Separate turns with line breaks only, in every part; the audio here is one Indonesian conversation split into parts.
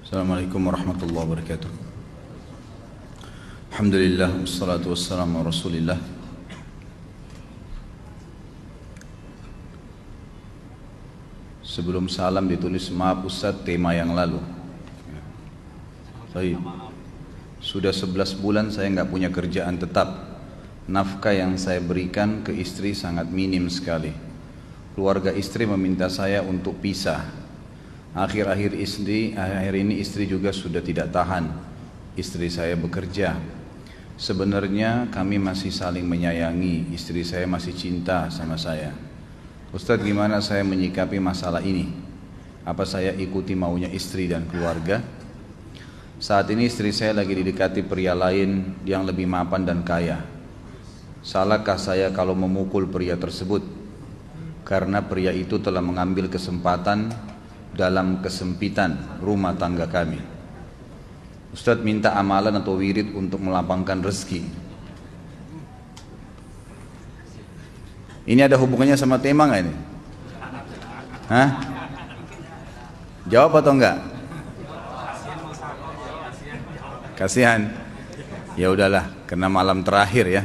Assalamualaikum warahmatullahi wabarakatuh. Alhamdulillah, wassalatu wassalamu ala rasulillah. Sebelum salam ditulis, maaf Ustaz, tema yang lalu. Baik. Sudah 11 bulan saya nggak punya kerjaan tetap. Nafkah yang saya berikan ke istri sangat minim sekali. Keluarga istri meminta saya untuk pisah. Akhir-akhir ini istri juga sudah tidak tahan. Istri saya bekerja. Sebenarnya kami masih saling menyayangi. Istri saya masih cinta sama saya. Ustadz, gimana saya menyikapi masalah ini? Apa saya ikuti maunya istri dan keluarga? Saat ini istri saya lagi didekati pria lain yang lebih mapan dan kaya. Salahkah saya kalau memukul pria tersebut? Karena pria itu telah mengambil kesempatan dalam kesempitan rumah tangga kami. Ustadz minta amalan atau wirid untuk melapangkan rezeki. Ini ada hubungannya sama tema nggak ini? Hah? Jawab atau enggak? Kasihan. Ya udahlah, karena malam terakhir ya.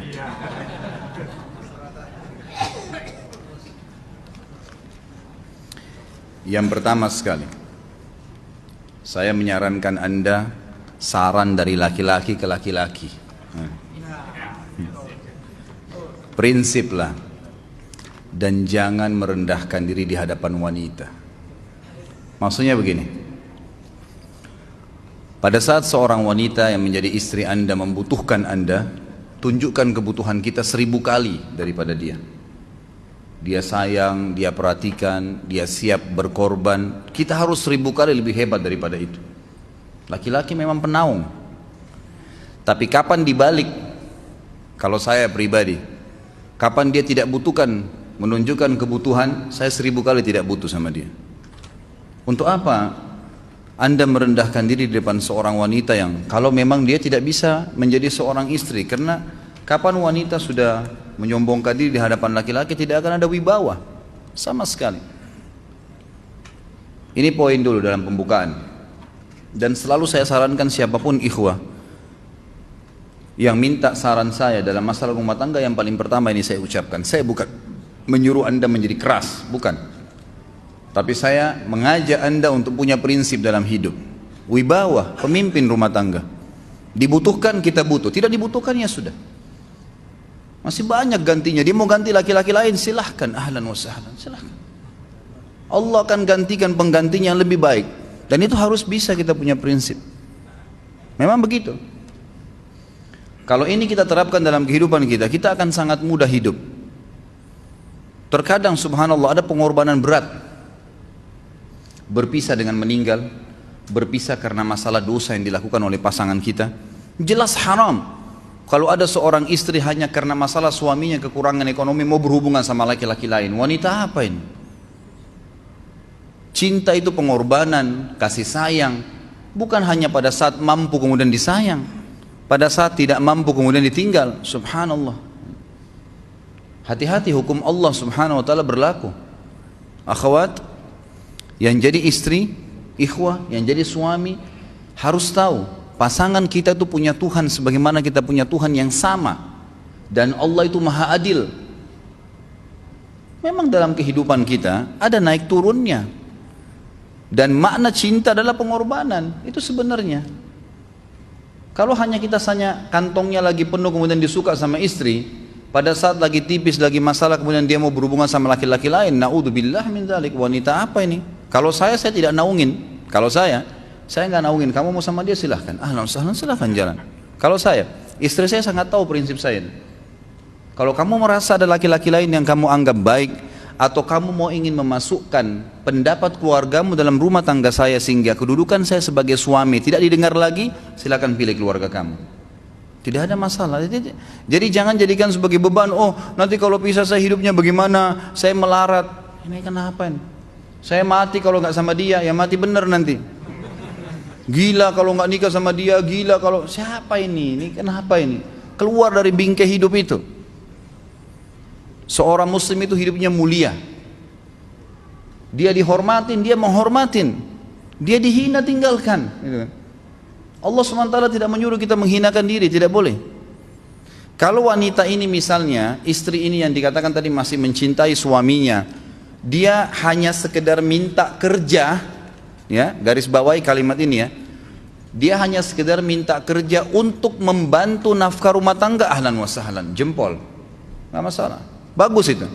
Yang pertama sekali, saya menyarankan Anda saran dari laki-laki ke laki-laki. Prinsiplah dan jangan merendahkan diri di hadapan wanita. Maksudnya begini, pada saat seorang wanita yang menjadi istri Anda membutuhkan Anda, tunjukkan kebutuhan kita 1000 kali daripada dia. Dia sayang, dia perhatikan, dia siap berkorban. Kita harus 1000 kali lebih hebat daripada itu. Laki-laki memang penaung. Tapi kapan dibalik? Kalau saya pribadi, kapan dia tidak butuhkan, menunjukkan kebutuhan, saya 1000 kali tidak butuh sama dia. Untuk apa Anda merendahkan diri di depan seorang wanita yang kalau memang dia tidak bisa menjadi seorang istri? Karena kapan wanita sudah menyombongkan diri di hadapan laki-laki, tidak akan ada wibawa sama sekali. Ini poin dulu dalam pembukaan. Dan selalu saya sarankan siapapun ikhwah yang minta saran saya dalam masalah rumah tangga, yang paling pertama ini saya ucapkan, saya bukan menyuruh Anda menjadi keras, bukan. Tapi saya mengajak Anda untuk punya prinsip dalam hidup. Wibawa, pemimpin rumah tangga. Dibutuhkan kita butuh, tidak dibutuhkan ya sudah. Masih banyak gantinya. Dia mau ganti laki-laki lain, silahkan, ahlan wa sahlan, silahkan. Allah akan gantikan penggantinya yang lebih baik. Dan itu harus bisa kita punya prinsip. Memang begitu. Kalau ini kita terapkan dalam kehidupan kita, kita akan sangat mudah hidup. Terkadang subhanallah ada pengorbanan berat. Berpisah dengan meninggal, berpisah karena masalah dosa yang dilakukan oleh pasangan kita. Jelas haram. Kalau ada seorang istri hanya karena masalah suaminya kekurangan ekonomi mau berhubungan sama laki-laki lain, wanita apa ini? Cinta itu pengorbanan, kasih sayang. Bukan hanya pada saat mampu kemudian disayang, pada saat tidak mampu kemudian ditinggal. Subhanallah. Hati-hati, hukum Allah subhanahu wa ta'ala berlaku. Akhwat yang jadi istri, ikhwah yang jadi suami, harus tahu pasangan kita itu punya Tuhan sebagaimana kita punya Tuhan yang sama. Dan Allah itu maha adil. Memang dalam kehidupan kita ada naik turunnya. Dan makna cinta adalah pengorbanan. Itu sebenarnya. Kalau hanya kita kantongnya lagi penuh kemudian disuka sama istri, pada saat lagi tipis, lagi masalah kemudian dia mau berhubungan sama laki-laki lain, naudzubillah min dzalik. Wanita apa ini? Kalau saya tidak naungin. Kalau saya nggak naungin. Kamu mau sama dia silahkan, ahlan sahlan, silahkan jalan. Kalau saya, istri saya sangat tahu prinsip saya. Kalau kamu merasa ada laki-laki lain yang kamu anggap baik, atau kamu mau ingin memasukkan pendapat keluargamu dalam rumah tangga saya sehingga kedudukan saya sebagai suami tidak didengar lagi, silakan pilih keluarga kamu. Tidak ada masalah. Jadi jangan jadikan sebagai beban. Oh, nanti kalau pisah saya hidupnya bagaimana? Saya melarat. Ini kenapa ini? Saya mati kalau nggak sama dia, ya mati bener nanti. Gila kalau nggak nikah sama dia, gila kalau siapa ini? Ini kenapa ini? Keluar dari bingkai hidup itu. Seorang muslim itu hidupnya mulia. Dia dihormatin, dia menghormatin. Dia dihina, tinggalkan. Gitu kan. Allah SWT tidak menyuruh kita menghinakan diri, tidak boleh. Kalau wanita ini misalnya, istri ini yang dikatakan tadi masih mencintai suaminya, dia hanya sekedar minta kerja, ya, garis bawahi kalimat ini ya, dia hanya sekedar minta kerja untuk membantu nafkah rumah tangga, ahlan wa sahlan, jempol, nggak masalah, bagus itu.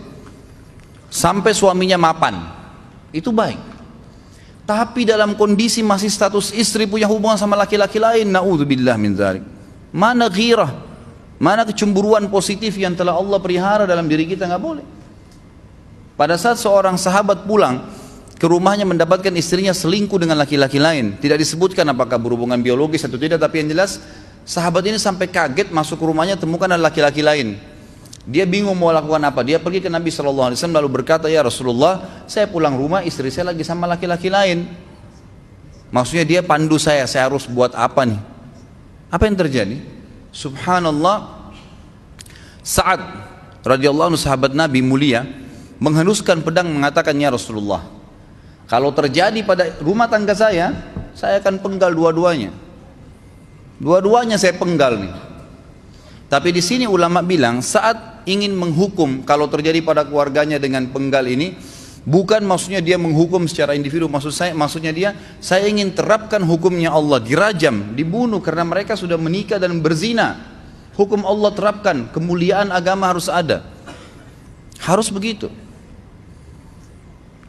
Sampai suaminya mapan, itu baik. Tapi dalam kondisi masih status istri punya hubungan sama laki-laki lain, na'udzubillah min dzalik. Mana ghirah, mana kecemburuan positif yang telah Allah pelihara dalam diri kita, nggak boleh. Pada saat seorang sahabat pulang ke rumahnya mendapatkan istrinya selingkuh dengan laki-laki lain, tidak disebutkan apakah berhubungan biologis atau tidak, tapi yang jelas sahabat ini sampai kaget masuk ke rumahnya temukan ada laki-laki lain. Dia bingung mau lakukan apa. Dia pergi ke Nabi SAW lalu berkata, ya Rasulullah, saya pulang rumah istri saya lagi sama laki-laki lain. Maksudnya dia pandu saya harus buat apa nih? Apa yang terjadi? Subhanallah, Sa'ad radhiyallahu anhu sahabat Nabi mulia menghenuskan pedang mengatakan, ya Rasulullah, kalau terjadi pada rumah tangga saya akan penggal dua-duanya. Dua-duanya saya penggal nih. Tapi di sini ulama bilang saat ingin menghukum kalau terjadi pada keluarganya dengan penggal ini, bukan maksudnya dia menghukum secara individu, maksudnya dia, saya ingin terapkan hukumnya Allah, dirajam, dibunuh karena mereka sudah menikah dan berzina. Hukum Allah terapkan, kemuliaan agama harus ada. Harus begitu.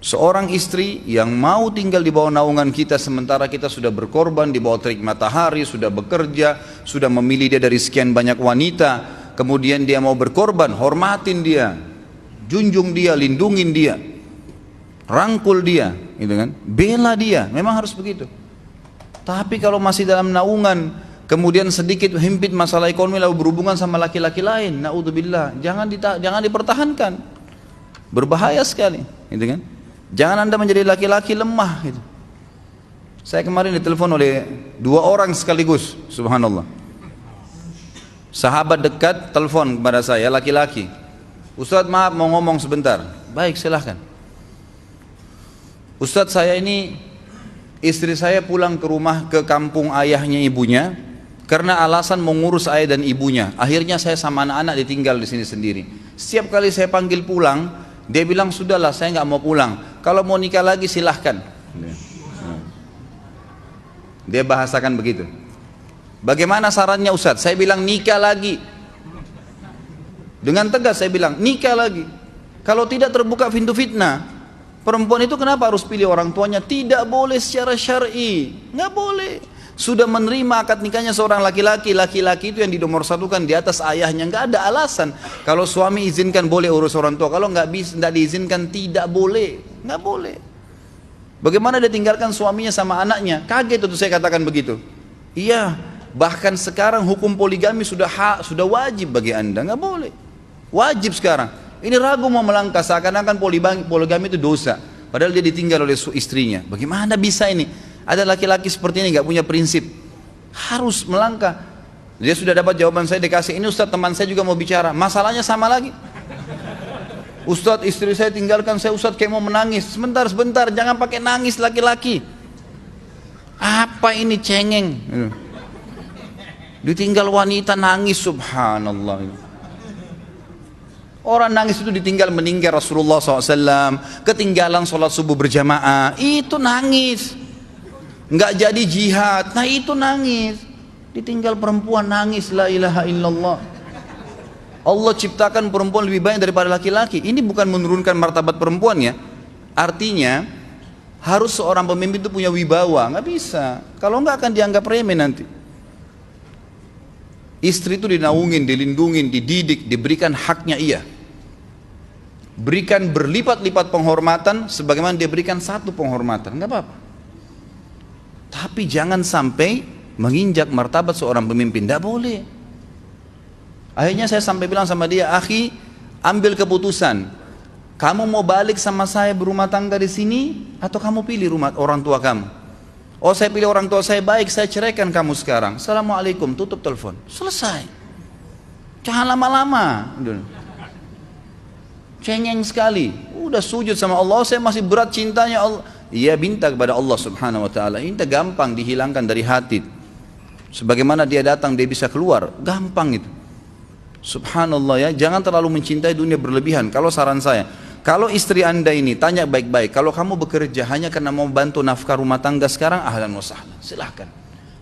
Seorang istri yang mau tinggal di bawah naungan kita sementara kita sudah berkorban di bawah terik matahari, sudah bekerja, sudah memilih dia dari sekian banyak wanita, kemudian dia mau berkorban, hormatin dia, junjung dia, lindungin dia, rangkul dia, gitu kan? Bela dia, memang harus begitu. Tapi kalau masih dalam naungan, kemudian sedikit himpit masalah ekonomi lalu berhubungan sama laki-laki lain, naudzubillah, jangan dipertahankan, berbahaya sekali, gitu kan? Jangan Anda menjadi laki-laki lemah gitu. Saya kemarin ditelepon oleh dua orang sekaligus, subhanallah. Sahabat dekat telepon kepada saya, laki-laki. Ustadz maaf mau ngomong sebentar. Baik silahkan. Ustadz saya ini, istri saya pulang ke rumah ke kampung ayahnya ibunya karena alasan mengurus ayah dan ibunya. Akhirnya saya sama anak-anak ditinggal di sini sendiri. Setiap kali saya panggil pulang, dia bilang sudahlah saya nggak mau pulang. Kalau mau nikah lagi silahkan. Dia bahasakan begitu. Bagaimana sarannya Ustadz? Saya bilang nikah lagi. Dengan tegas saya bilang nikah lagi. Kalau tidak terbuka pintu fitnah. Perempuan itu kenapa harus pilih orang tuanya? Tidak boleh secara syar'i. Nggak boleh. Sudah menerima akad nikahnya seorang laki-laki, laki-laki itu yang dinomorsatukan di atas ayahnya, nggak ada alasan. Kalau suami izinkan boleh urus orang tua, kalau nggak diizinkan tidak boleh, nggak boleh. Bagaimana dia tinggalkan suaminya sama anaknya? Kaget itu saya katakan begitu. Iya, bahkan sekarang hukum poligami sudah wajib bagi anda, nggak boleh, wajib sekarang. Ini ragu mau melangkah seakan-akan poligami itu dosa, padahal dia ditinggal oleh istrinya. Bagaimana bisa ini? Ada laki-laki seperti ini nggak punya prinsip, harus melangkah. Dia sudah dapat jawaban saya dikasih ini Ustadz, teman saya juga mau bicara, masalahnya sama lagi. Ustadz istri saya tinggalkan saya Ustadz kayak mau menangis. Sebentar jangan pakai nangis laki-laki. Apa ini cengeng? Ditinggal wanita nangis, subhanallah. Orang nangis itu ditinggal meninggal Rasulullah SAW, ketinggalan sholat subuh berjamaah, itu nangis. Nggak jadi jihad, nah itu nangis. Ditinggal perempuan nangis, la ilaha illallah. Allah ciptakan perempuan lebih banyak daripada laki-laki. Ini bukan menurunkan martabat perempuan ya. Artinya harus seorang pemimpin itu punya wibawa, nggak bisa. Kalau nggak akan dianggap remeh nanti. Istri itu dinaungin, dilindungin, dididik, diberikan haknya ia. Berikan berlipat-lipat penghormatan sebagaimana dia berikan satu penghormatan, nggak apa-apa. Tapi jangan sampai menginjak martabat seorang pemimpin, tidak boleh. Akhirnya saya sampai bilang sama dia, akhi, ambil keputusan. Kamu mau balik sama saya berumah tangga di sini, atau kamu pilih rumah orang tua kamu? Oh saya pilih orang tua saya, baik saya ceraikan kamu sekarang. Assalamualaikum, tutup telepon, selesai. Jangan lama-lama. Cengeng sekali. Udah sujud sama Allah, saya masih berat cintanya Allah. ia minta kepada Allah subhanahu wa ta'ala. Minta gampang dihilangkan dari hati. Sebagaimana dia datang dia bisa keluar, gampang itu. Subhanallah ya, jangan terlalu mencintai dunia berlebihan. Kalau saran saya, kalau istri anda ini tanya baik-baik, kalau kamu bekerja hanya karena mau bantu nafkah rumah tangga sekarang, ahlan wa sahlan, silahkan.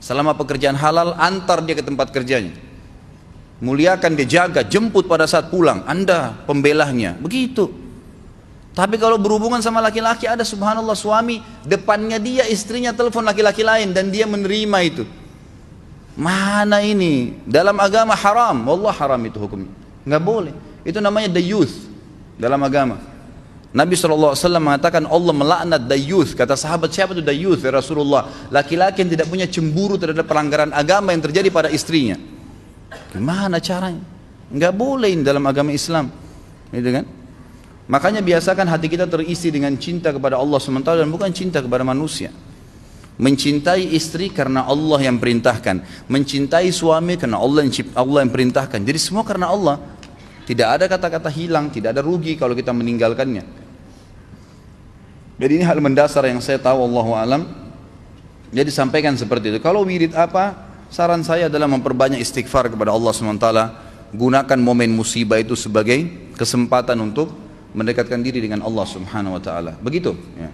Selama pekerjaan halal, antar dia ke tempat kerjanya. Muliakan dia, jaga, jemput pada saat pulang, anda pembelahnya, begitu. Tapi kalau berhubungan sama laki-laki, ada subhanallah suami, depannya dia istrinya telepon laki-laki lain dan dia menerima itu. Mana ini? Dalam agama haram, wallah haram itu hukumnya. Nggak boleh. Itu namanya dayuth dalam agama. Nabi SAW mengatakan Allah melaknat dayuth. Kata sahabat, siapa itu dayuth ya Rasulullah? Laki-laki yang tidak punya cemburu terhadap pelanggaran agama yang terjadi pada istrinya. Gimana caranya? Nggak boleh dalam agama Islam. Gitu kan? Makanya biasakan hati kita terisi dengan cinta kepada Allah SWT dan bukan cinta kepada manusia. Mencintai istri karena Allah yang perintahkan, mencintai suami karena Allah yang perintahkan. Jadi semua karena Allah. Tidak ada kata-kata hilang, tidak ada rugi kalau kita meninggalkannya. Jadi ini hal mendasar yang saya tahu, Allahu alam. Jadi sampaikan seperti itu. Kalau wirid apa? Saran saya adalah memperbanyak istighfar kepada Allah SWT. Gunakan momen musibah itu sebagai kesempatan untuk mendekatkan diri dengan Allah Subhanahu wa taala. Begitu ya.